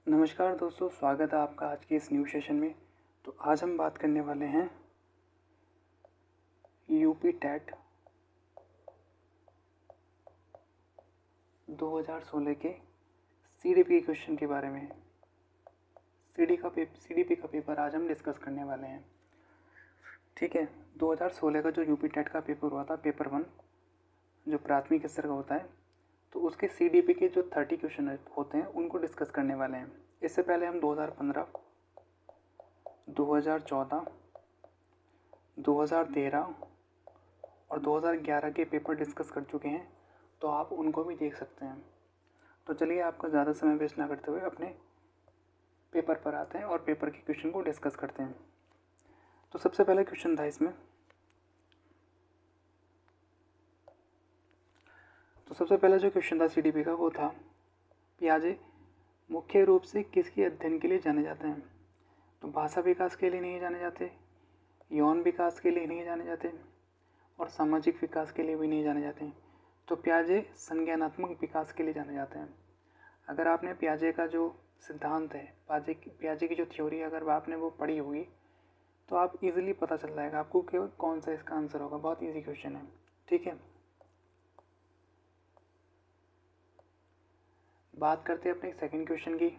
नमस्कार दोस्तों, स्वागत है आपका आज के इस न्यू सेशन में। तो आज हम बात करने वाले हैं यूपी टेट 2016 के सीडीपी के क्वेश्चन के बारे में। सीडीपी का पेपर आज हम डिस्कस करने वाले हैं। ठीक है, 2016 का जो यूपी टेट का पेपर हुआ था, पेपर 1 जो प्राथमिक स्तर का होता है, तो उसके सीडीपी के जो 30 क्वेश्चन होते हैं उनको डिस्कस करने वाले हैं। इससे पहले हम 2015, 2014, 2013 और 2011 के पेपर डिस्कस कर चुके हैं, तो आप उनको भी देख सकते हैं। तो चलिए, आपका ज़्यादा समय वेस्ट ना करते हुए अपने पेपर पर आते हैं और पेपर के क्वेश्चन को डिस्कस करते हैं। तो सबसे पहला क्वेश्चन था इसमें, तो सबसे पहला जो क्वेश्चन था सीडीपी का वो था, पियाजे मुख्य रूप से किसके अध्ययन के लिए जाने जाते हैं? तो भाषा विकास के लिए नहीं जाने जाते, यौन विकास के लिए नहीं जाने जाते और सामाजिक विकास के लिए भी नहीं जाने जाते। तो पियाजे संज्ञानात्मक विकास के लिए जाने जाते हैं। अगर आपने पियाजे का जो सिद्धांत है, पियाजे की जो थ्योरी है, अगर आपने वो पढ़ी होगी तो आप इजीली पता चल जाएगा आपको कि कौन सा इसका आंसर होगा। बहुत इजी क्वेश्चन है। ठीक है, बात करते हैं अपने सेकंड क्वेश्चन की।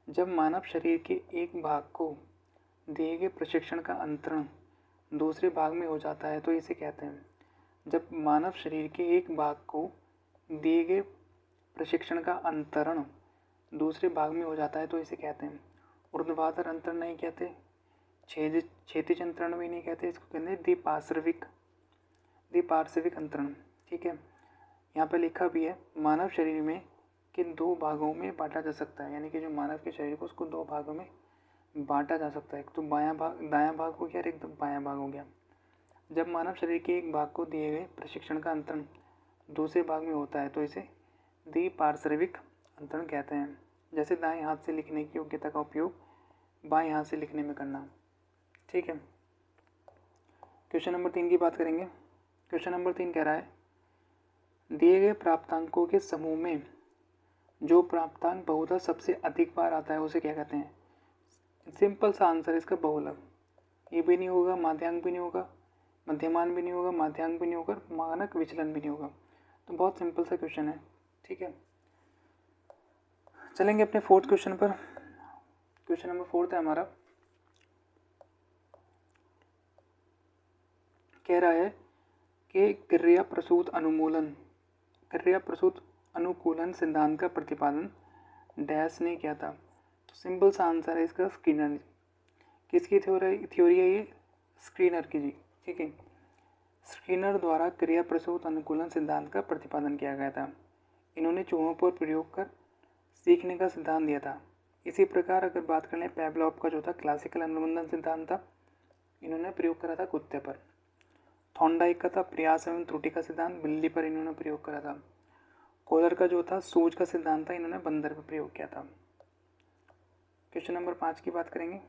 जब मानव शरीर के एक भाग को दिए गए प्रशिक्षण का अंतरण दूसरे भाग में हो जाता है तो इसे कहते हैं। जब मानव शरीर के एक भाग को दिए गए प्रशिक्षण का अंतरण दूसरे भाग में हो जाता है तो इसे कहते हैं। ऊर्ध्वाधर अंतरण नहीं कहते, क्षैतिज अंतरण भी नहीं कहते, इसको कहते हैं द्विपार्श्विक अंतरण। ठीक है, यहाँ पे लिखा भी है मानव शरीर में के 2 भागों में बांटा जा सकता है, यानी कि जो मानव के शरीर को उसको 2 भागों में बांटा जा सकता है। एक तो दायां भाग हो गया और एक तो बायां भाग हो गया। जब मानव शरीर के एक भाग को दिए गए प्रशिक्षण का अंतरण दूसरे भाग में होता है तो इसे द्विपार्श्विक अंतरण कहते हैं। जैसे दाएं हाथ से लिखने की योग्यता का उपयोग बाएं हाथ से लिखने में करना। ठीक है, क्वेश्चन नंबर 3 की बात करेंगे। क्वेश्चन नंबर 3 कह रहा है, दिए गए प्राप्तांकों के समूह में जो प्राप्तांक बहुधा सबसे अधिक बार आता है उसे क्या कहते हैं? सिंपल सा आंसर इसका बहुलक। ये भी नहीं होगा, माध्यांक भी नहीं होगा, मध्यमान भी नहीं होगा, माध्यांक भी नहीं होगा, मानक विचलन भी नहीं होगा। तो बहुत सिंपल सा क्वेश्चन है। ठीक है, चलेंगे अपने फोर्थ क्वेश्चन पर। क्वेश्चन नंबर 4 है हमारा, कह रहा है कि क्रिया प्रसूत अनुकूलन सिद्धांत का प्रतिपादन डैश ने किया था। तो सिंपल सा आंसर है इसका स्किनर। किसकी थ्योरी है ये? स्किनर की जी। ठीक है, स्किनर द्वारा क्रिया प्रसूत अनुकूलन सिद्धांत का प्रतिपादन किया गया था। इन्होंने चूहों पर प्रयोग कर सीखने का सिद्धांत दिया था। इसी प्रकार अगर बात कर लें पेवलोव का जो था क्लासिकल अनुबंधन सिद्धांत था, इन्होंने प्रयोग करा था कुत्ते पर। थॉर्नडाइक का था प्रयास एवं त्रुटि का सिद्धांत, बिल्ली पर इन्होंने प्रयोग करा था। कोलर का जो था सूझ का सिद्धांत था, इन्होंने बंदर पर प्रयोग किया था। क्वेश्चन नंबर 5 की बात करेंगे।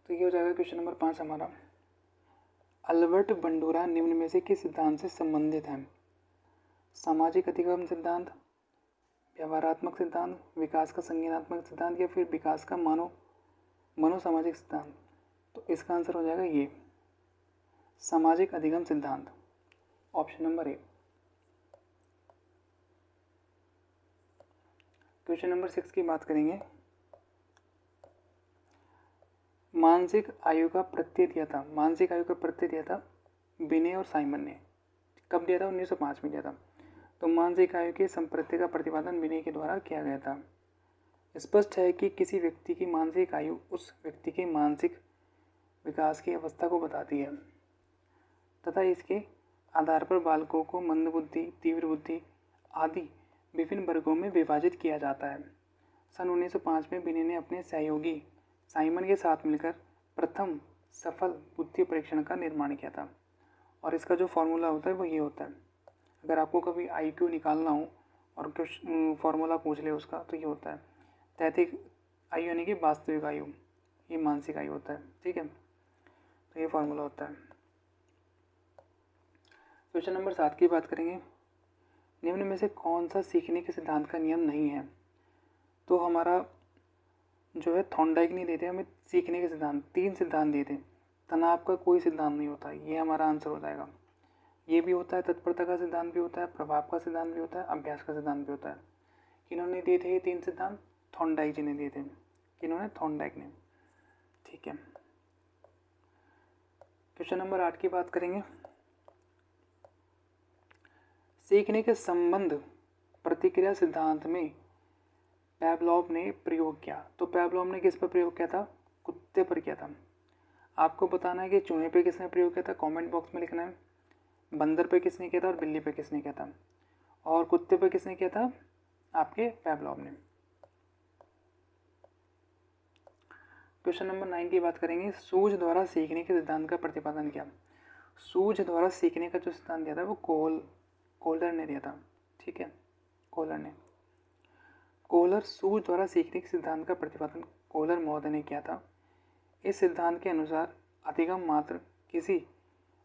तो ये हो जाएगा क्वेश्चन नंबर 5 हमारा। अल्बर्ट बंडूरा निम्न में से किस सिद्धांत से संबंधित है? सामाजिक अधिगम सिद्धांत, व्यवहारात्मक सिद्धांत, विकास का संज्ञानात्मक सिद्धांत या फिर विकास का मनोसामाजिक सिद्धांत? तो इसका आंसर हो जाएगा ये सामाजिक अधिगम सिद्धांत, option number A. Question number 6 की बात करेंगे। मानसिक आयु का प्रत्यय दिया था बिने और साइमन ने। कब दिया था? 1905 में दिया था। तो मानसिक आयु के संप्रत्यय का प्रतिपादन बिने के द्वारा किया गया था। स्पष्ट है कि किसी व्यक्ति की मानसिक आयु उस व्यक्ति के मानसिक विकास की अवस्था को बताती है तथा इसके आधार पर बालकों को मंद बुद्धि, तीव्र बुद्धि आदि विभिन्न वर्गों में विभाजित किया जाता है। सन 1905 में बिने ने अपने सहयोगी साइमन के साथ मिलकर प्रथम सफल बुद्धि परीक्षण का निर्माण किया था। और इसका जो फॉर्मूला होता है वो ये होता है, अगर आपको कभी IQ निकालना हो और कुछ फॉर्मूला पूछ ले उसका, तो ये होता है तैतिक आयु यानी कि वास्तविक आयु, ये मानसिक आयु होता है। ठीक है, तो ये फॉर्मूला होता है। क्वेश्चन नंबर 7 की बात करेंगे। निम्न में से कौन सा सीखने के सिद्धांत का नियम नहीं है? तो हमारा जो है थॉर्नडाइक नहीं देते हमें सीखने के सिद्धांत, 3 सिद्धांत देते हैं। तनाव का कोई सिद्धांत नहीं होता, ये हमारा आंसर हो जाएगा। ये भी होता है, तत्परता का सिद्धांत भी होता है, प्रभाव का सिद्धांत भी होता है, अभ्यास का सिद्धांत भी होता है। किन्होंने दिए थे ये 3 सिद्धांत? थॉर्नडाइक जी ने दिए थे। किन्होंने? थॉर्नडाइक ने। ठीक है, क्वेश्चन नंबर 8 की बात करेंगे। सीखने के संबंध प्रतिक्रिया सिद्धांत में पैवलोव ने प्रयोग किया। तो पैवलोव ने किस पर प्रयोग किया था? कुत्ते पर किया था। आपको बताना है कि चूहे पे किसने प्रयोग किया था, कमेंट बॉक्स में लिखना है। बंदर पे किसने किया था और बिल्ली पे किसने किया था, और कुत्ते पे किसने किया था? आपके पैवलोव ने। क्वेश्चन नंबर 9 की बात करेंगे। सूझ द्वारा सीखने के सिद्धांत का प्रतिपादन किया। सूझ द्वारा सीखने का जो सिद्धांत दिया था वो कोहलर ने दिया था। ठीक है, कोहलर सूझ द्वारा सीखने के सिद्धांत का प्रतिपादन कोहलर महोदय ने किया था। इस सिद्धांत के अनुसार अधिगम मात्र किसी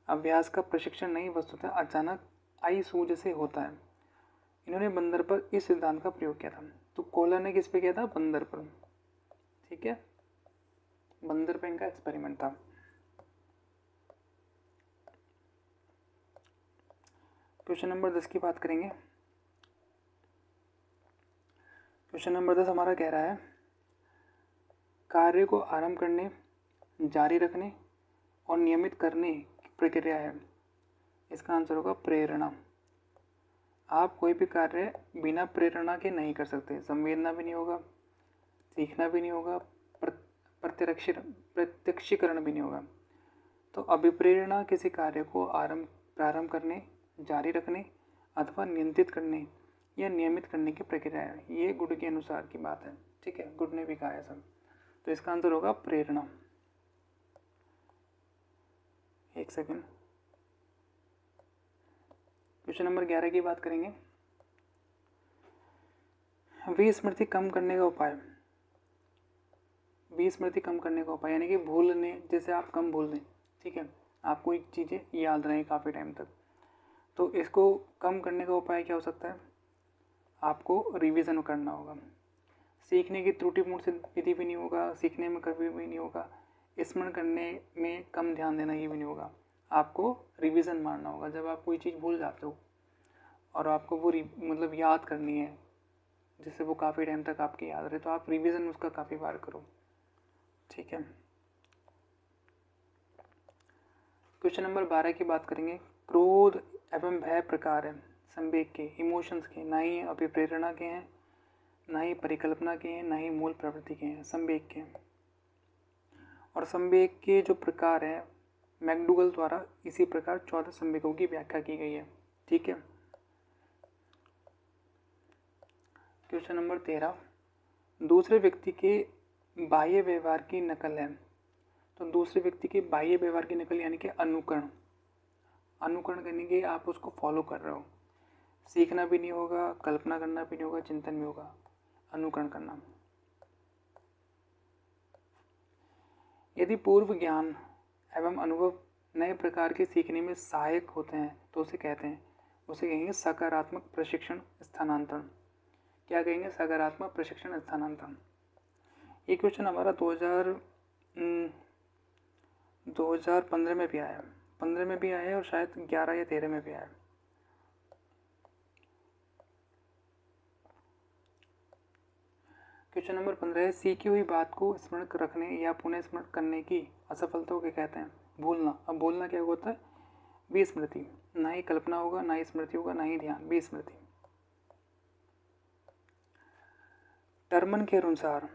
अभ्यास का प्रशिक्षण नहीं, वस्तुतः अचानक आई सूझ से होता है। इन्होंने बंदर पर इस सिद्धांत का प्रयोग किया था। तो कोहलर ने किस पे किया था? बंदर पर। ठीक है, बंदर पे इनका एक्सपेरिमेंट था। क्वेश्चन नंबर 10 की बात करेंगे। क्वेश्चन नंबर 10 हमारा कह रहा है कार्य को आरंभ करने, जारी रखने और नियमित करने की प्रक्रिया है। इसका आंसर होगा प्रेरणा। आप कोई भी कार्य बिना प्रेरणा के नहीं कर सकते। संवेदना भी नहीं होगा, सीखना भी नहीं होगा, प्रत्यक्षीकरण भी नहीं होगा। तो अभिप्रेरणा किसी कार्य को प्रारंभ करने, जारी रखने अथवा नियंत्रित करने या नियमित करने की प्रक्रिया है। ये गुड के अनुसार की बात है। ठीक है, गुड ने भी कहा है सब। तो इसका आंसर होगा प्रेरणा। एक सेकंड, क्वेश्चन नंबर 11 की बात करेंगे। विस्मृति कम करने का उपाय। विस्मृति कम करने का उपाय यानी कि भूलने, जैसे आप कम भूल दें। ठीक है, आपको एक चीज़ें याद रहें काफ़ी टाइम तक, तो इसको कम करने का उपाय क्या हो सकता है? आपको रिवीजन करना होगा। सीखने की त्रुटिपूर्ण से विधि भी नहीं होगा, सीखने में कभी भी नहीं होगा, स्मरण करने में कम ध्यान देना ये भी नहीं होगा। आपको रिवीजन मारना होगा। जब आप कोई चीज़ भूल जाते हो और आपको वो मतलब याद करनी है, जिससे वो काफ़ी टाइम तक आपकी याद रहे, तो आप रिवीजन उसका काफ़ी बार करो। ठीक है, क्वेश्चन नंबर 12 की बात करेंगे। क्रोध एवं भय प्रकार है संवेग के, इमोशंस के, ना ही अभिप्रेरणा के हैं, ना ही परिकल्पना के हैं, ना ही मूल प्रवृत्ति के हैं, संवेग के हैं। और संवेग के जो प्रकार हैं मैकडूगल द्वारा इसी प्रकार 14 संवेगों की व्याख्या की गई है। ठीक है, क्वेश्चन नंबर 13, दूसरे व्यक्ति के बाह्य व्यवहार की नकल है। तो दूसरे व्यक्ति के बाह्य व्यवहार की नकल यानी कि अनुकरण करने के आप उसको फॉलो कर रहे हो। सीखना भी नहीं होगा, कल्पना करना भी नहीं होगा, चिंतन भी होगा, अनुकरण करना। यदि पूर्व ज्ञान एवं अनुभव नए प्रकार के सीखने में सहायक होते हैं तो उसे कहेंगे सकारात्मक प्रशिक्षण स्थानांतरण। क्या कहेंगे? सकारात्मक प्रशिक्षण स्थानांतरण। ये क्वेश्चन हमारा 2015 में भी आया है, 15 में भी आया है और शायद 11 या 13 में भी आया है। क्वेश्चन नंबर 15 है सीखी हुई बात को स्मरण रखने या पुनः स्मरण करने की असफलता को कहते हैं भूलना। अब भूलना क्या होता है? विस्मृति। ना ही कल्पना होगा, ना ही स्मृति होगा, ना ही ध्यान, विस्मृति। टर्मन के अनुसार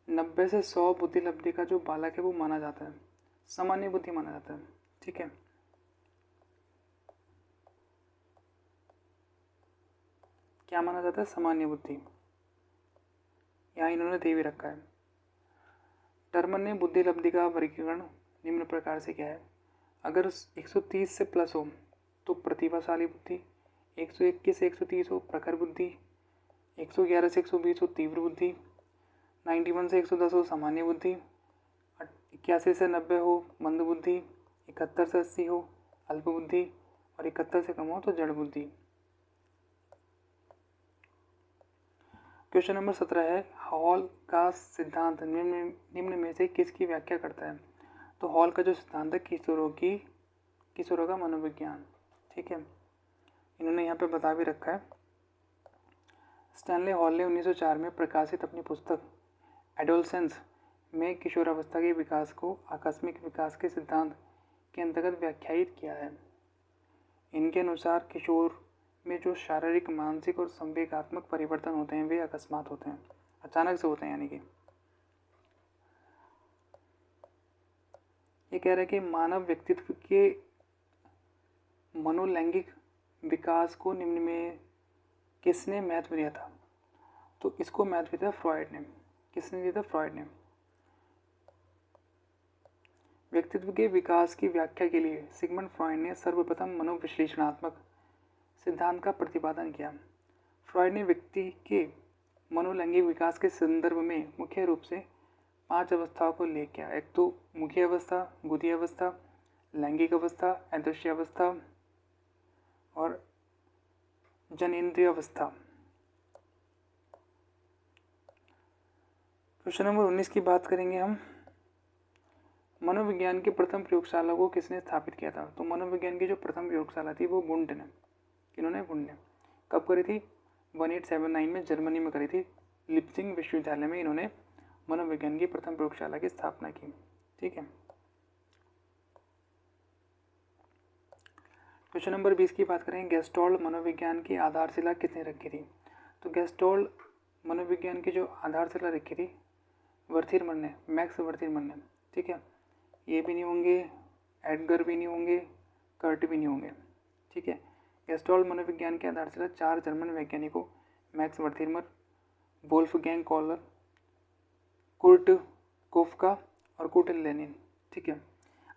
90 से 100 बुद्धि लब्धि का जो बालक है वो माना जाता है, सामान्य बुद्धि माना जाता है। ठीक है, क्या माना जाता है? सामान्य बुद्धि। यहाँ इन्होंने दे भी रखा है। टर्मन ने बुद्धि लब्धि का वर्गीकरण निम्न प्रकार से किया है। अगर 130 से प्लस हो तो प्रतिभाशाली बुद्धि, 121 से 130 हो प्रखर बुद्धि, 111 से 120 हो तीव्र बुद्धि, 91 से 110 हो सामान्य बुद्धि, 81 से 90 हो मंद बुद्धि, 71 से 80 हो अल्प बुद्धि, और 71 से कम हो तो जड़ बुद्धि। क्वेश्चन नंबर 17 है, हॉल का सिद्धांत निम्न में से किसकी व्याख्या करता है? तो हॉल का जो सिद्धांत है किशोरों का मनोविज्ञान। ठीक है, इन्होंने यहाँ पे बता भी रखा है। स्टैनले हॉल ने 1904 में प्रकाशित अपनी पुस्तक एडोलसेंस में किशोरावस्था के विकास को आकस्मिक विकास के सिद्धांत के अंतर्गत व्याख्यायित किया है। इनके अनुसार किशोर में जो शारीरिक, मानसिक और संवेगात्मक परिवर्तन होते हैं वे अकस्मात होते हैं, अचानक से होते हैं। यानी कि ये कह रहा है कि मानव व्यक्तित्व के मनोलैंगिक विकास को निम्न में किसने महत्व दिया था? तो इसको महत्व दिया फ्रॉइड ने। किसने दिया था? फ्रॉइड ने। व्यक्तित्व के विकास की व्याख्या के लिए सिगमंड फ्रॉइड ने सर्वप्रथम मनोविश्लेषणात्मक सिद्धांत का प्रतिपादन किया। फ्रॉइड ने व्यक्ति के मनोलैंगिक विकास के संदर्भ में मुख्य रूप से 5 अवस्थाओं को उल्लेख किया। एक तो मुखी अवस्था, बुद्धि अवस्था, लैंगिक अवस्था, अदृश्य अवस्था और जनेंद्रिय अवस्था। क्वेश्चन नंबर 19 की बात करेंगे हम। मनोविज्ञान की प्रथम प्रयोगशाला को किसने स्थापित किया था? तो मनोविज्ञान की जो प्रथम प्रयोगशाला थी वो वुंड ने। किन्होंने? वुंड ने। कब करी थी? 1879 में जर्मनी में करी थी। लिप्सिंग विश्वविद्यालय में इन्होंने मनोविज्ञान की प्रथम प्रयोगशाला की स्थापना की। ठीक है। क्वेश्चन नंबर 20 की बात करें, गेस्टोल्ड मनोविज्ञान की आधारशिला किसने रखी थी? तो गेस्टोल्ड मनोविज्ञान की जो आधारशिला रखी थी वर्थीरमन ने, मैक्स वर्थीरमन ने। ठीक है, ये भी नहीं होंगे, एडगर भी नहीं होंगे, कर्ट भी नहीं होंगे। ठीक है, गेस्टोल्ड मनोविज्ञान की आधारशिला 4 जर्मन वैज्ञानिकों मैक्स वर्थीरमन, वोल्फगैंग कॉलर, कुर्ट कोफका और कुर्ट लेनिन। ठीक है,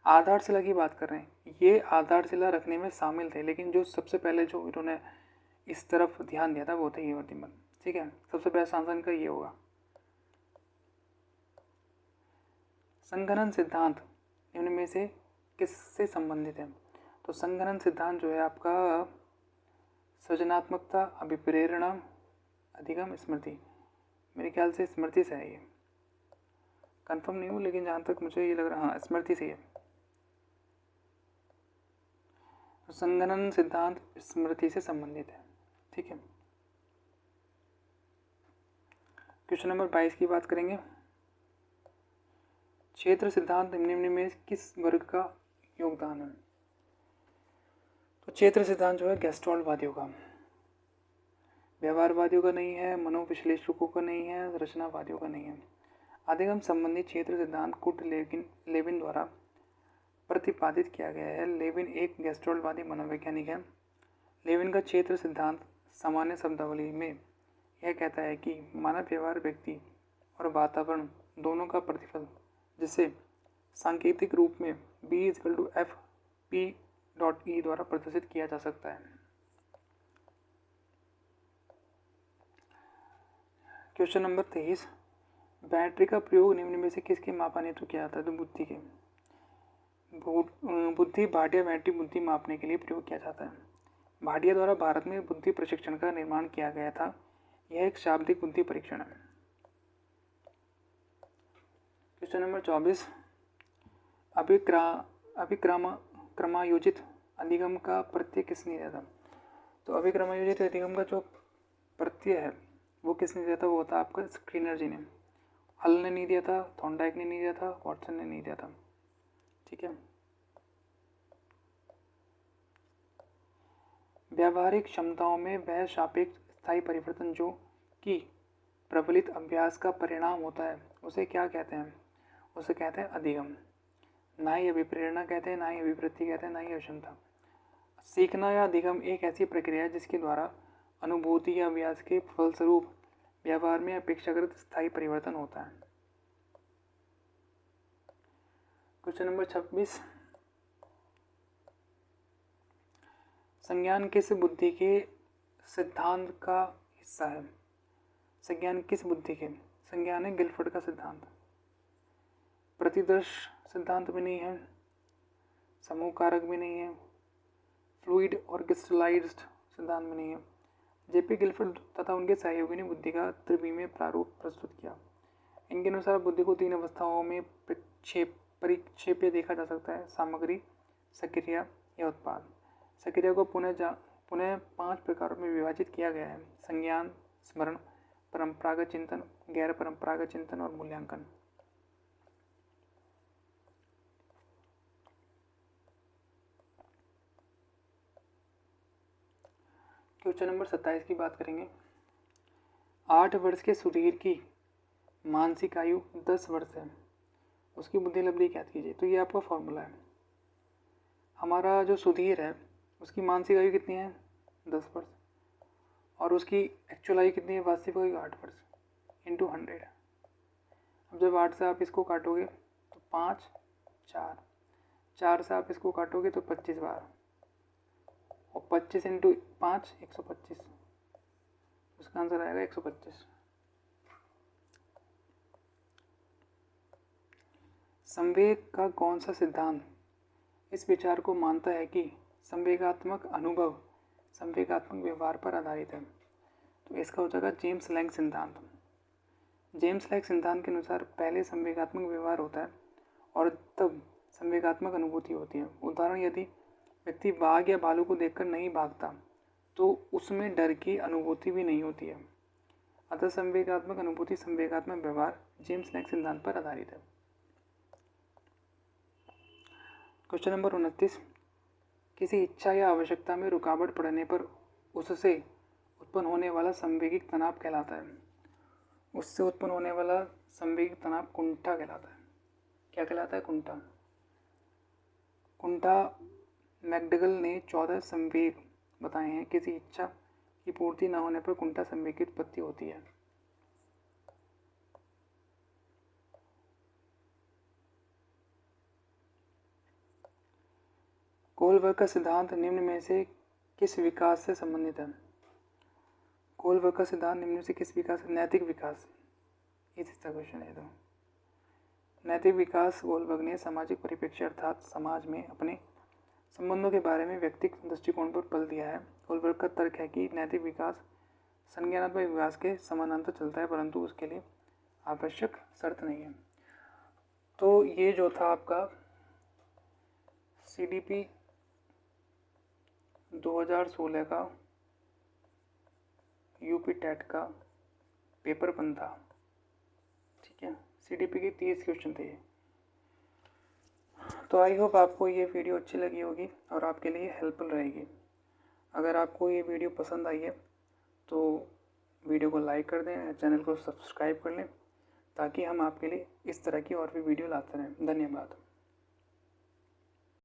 आधारशिला की बात कर रहे हैं, ये आधारशिला रखने में शामिल थे, लेकिन जो सबसे पहले जो इन्होंने इस तरफ ध्यान दिया था वो थे ये वर्धीमन। ठीक है, सबसे पहला शासन का ये होगा। संघनन सिद्धांत निम्न में से किससे संबंधित है? तो संघनन सिद्धांत जो है आपका सृजनात्मकता, अभिप्रेरणा, अधिगम, स्मृति। मेरे ख्याल से स्मृति से है ये, कंफर्म नहीं हूँ लेकिन जहाँ तक मुझे ये लग रहा, हाँ स्मृति से है। तो संघनन सिद्धांत स्मृति से संबंधित है। ठीक है, क्वेश्चन नंबर 22 की बात करेंगे। क्षेत्र सिद्धांत निम्न में किस वर्ग का योगदान है? तो क्षेत्र सिद्धांत जो है गेस्टोल्डवादियों का, व्यवहारवादियों का नहीं है, मनोविश्लेषकों का नहीं है, रचनावादियों का नहीं है। अधिगम संबंधी क्षेत्र सिद्धांत कुर्ट लेविन द्वारा प्रतिपादित किया गया है। लेविन एक गेस्टोल्डवादी मनोवैज्ञानिक है। लेविन का क्षेत्र सिद्धांत सामान्य शब्दावली में यह कहता है कि मानव व्यवहार व्यक्ति और वातावरण दोनों का प्रतिफल, जिसे सांकेतिक रूप में B=F(P)E द्वारा प्रदर्शित किया जा सकता है। क्वेश्चन नंबर 23, बैटरी का प्रयोग निम्न में से किसके मापन हेतु किया जाता है? तो बुद्धि के। बुद्धि भाटिया बैटरी बुद्धि मापने के लिए प्रयोग किया जाता है। भाटिया द्वारा भारत में बुद्धि प्रशिक्षण का निर्माण किया गया था। यह एक शाब्दिक बुद्धि परीक्षण है। क्वेश्चन नंबर 24, अभिक्रमायोजित अधिगम का प्रत्यय किसने दिया था? तो अभिक्रमायोजित अधिगम का जो प्रत्यय है वो किसने दिया था? वो था आपका स्क्रीनर जी ने। हल ने नहीं दिया था, थॉर्नडाइक ने नहीं दिया था, वॉटसन ने नहीं दिया था। ठीक है, व्यावहारिक क्षमताओं में वह सापेक्ष स्थायी परिवर्तन जो कि प्रबलित अभ्यास का परिणाम होता है उसे क्या कहते हैं? उसे कहते हैं अधिगम। ना ही अभिप्रेरणा कहते हैं, ना ही अभिवृत्ति कहते हैं, ना ही अक्षमता। सीखना या अधिगम एक ऐसी प्रक्रिया है जिसके द्वारा अनुभूति या अभ्यास के फलस्वरूप व्यवहार में अपेक्षाकृत स्थायी परिवर्तन होता है। क्वेश्चन नंबर 26, संज्ञान किस बुद्धि के सिद्धांत का हिस्सा है? संज्ञान किस बुद्धि के? संज्ञान है गिलफोर्ड का सिद्धांत। प्रतिदर्श सिद्धांत भी नहीं है, समूह कारक भी नहीं है, फ्लूइड और क्रिस्टलाइज्ड सिद्धांत में नहीं है। जेपी गिलफोर्ड तथा उनके सहयोगी ने बुद्धि का त्रिविमीय प्रारूप प्रस्तुत किया। इनके अनुसार बुद्धि को 3 अवस्थाओं में परिक्षेप्य देखा जा सकता है: सामग्री, सक्रिया या उत्पाद। सक्रिया को पुनः 5 प्रकारों में विभाजित किया गया है: संज्ञान, स्मरण, परंपरागत चिंतन, गैर परंपरागत चिंतन और मूल्यांकन। क्वेश्चन नंबर 27 की बात करेंगे। 8 वर्ष के सुधीर की मानसिक आयु 10 वर्ष है, उसकी बुद्धि लब्धि ज्ञात कीजिए। तो ये आपका फॉर्मूला है। हमारा जो सुधीर है उसकी मानसिक आयु कितनी है? 10 वर्ष, और उसकी एक्चुअल आयु कितनी है? वास्तविक आयु 8 वर्ष इंटू 100। अब जब 8 से आप इसको काटोगे तो 5, 4 से आप इसको काटोगे तो 25 बार, और 25 इंटू 5 125। उसका आंसर आएगा 125। संवेग का कौन सा सिद्धांत इस विचार को मानता है कि संवेगात्मक अनुभव संवेगात्मक व्यवहार पर आधारित है? तो इसका हो जाएगा जेम्स लैंग सिद्धांत। जेम्स लैंग सिद्धांत के अनुसार पहले संवेगात्मक व्यवहार होता है और तब संवेगात्मक अनुभूति होती है। उदाहरण, यदि व्यक्ति बाघ या भालू को देखकर नहीं भागता तो उसमें डर की अनुभूति भी नहीं होती है। अतः संवेगात्मक अनुभूति संवेगात्मक व्यवहार जेम्स लैंग सिद्धांत पर आधारित है। Question number 29। किसी इच्छा या आवश्यकता में रुकावट पड़ने पर उससे उत्पन्न होने वाला संवेगिक तनाव कहलाता है। उससे उत्पन्न होने वाला संवेगिक तनाव कुंठा कहलाता है। क्या कहलाता है? कुंठा। कुंठा मैकडगल ने 14 संवेग बताए हैं। किसी इच्छा की पूर्ति न होने पर कुंठा संवेग की उत्पत्ति होती है। कोलबर्ग का सिद्धांत निम्न में से किस विकास से संबंधित है? कोलबर्ग का सिद्धांत निम्न में से किस विकास? नैतिक विकास। इसी का क्वेश्चन है। तो नैतिक विकास कोलबर्ग ने सामाजिक परिप्रेक्ष्य अर्थात समाज में अपने संबंधों के बारे में व्यक्तिगत दृष्टिकोण पर बल दिया है। कोलबर्ग का तर्क है कि नैतिक विकास संज्ञानात्मक विकास के समानांतर चलता है, परंतु उसके लिए आवश्यक शर्त नहीं है। तो ये जो था आपका CDP 2016 का यूपी टेट का पेपर 1 था। ठीक है, CDP के 30 क्वेश्चन थे। तो आई होप आपको ये वीडियो अच्छी लगी होगी और आपके लिए हेल्पफुल रहेगी। अगर आपको ये वीडियो पसंद आई है तो वीडियो को लाइक कर दें, चैनल को सब्सक्राइब कर लें, ताकि हम आपके लिए इस तरह की और भी वीडियो लाते रहें। धन्यवाद।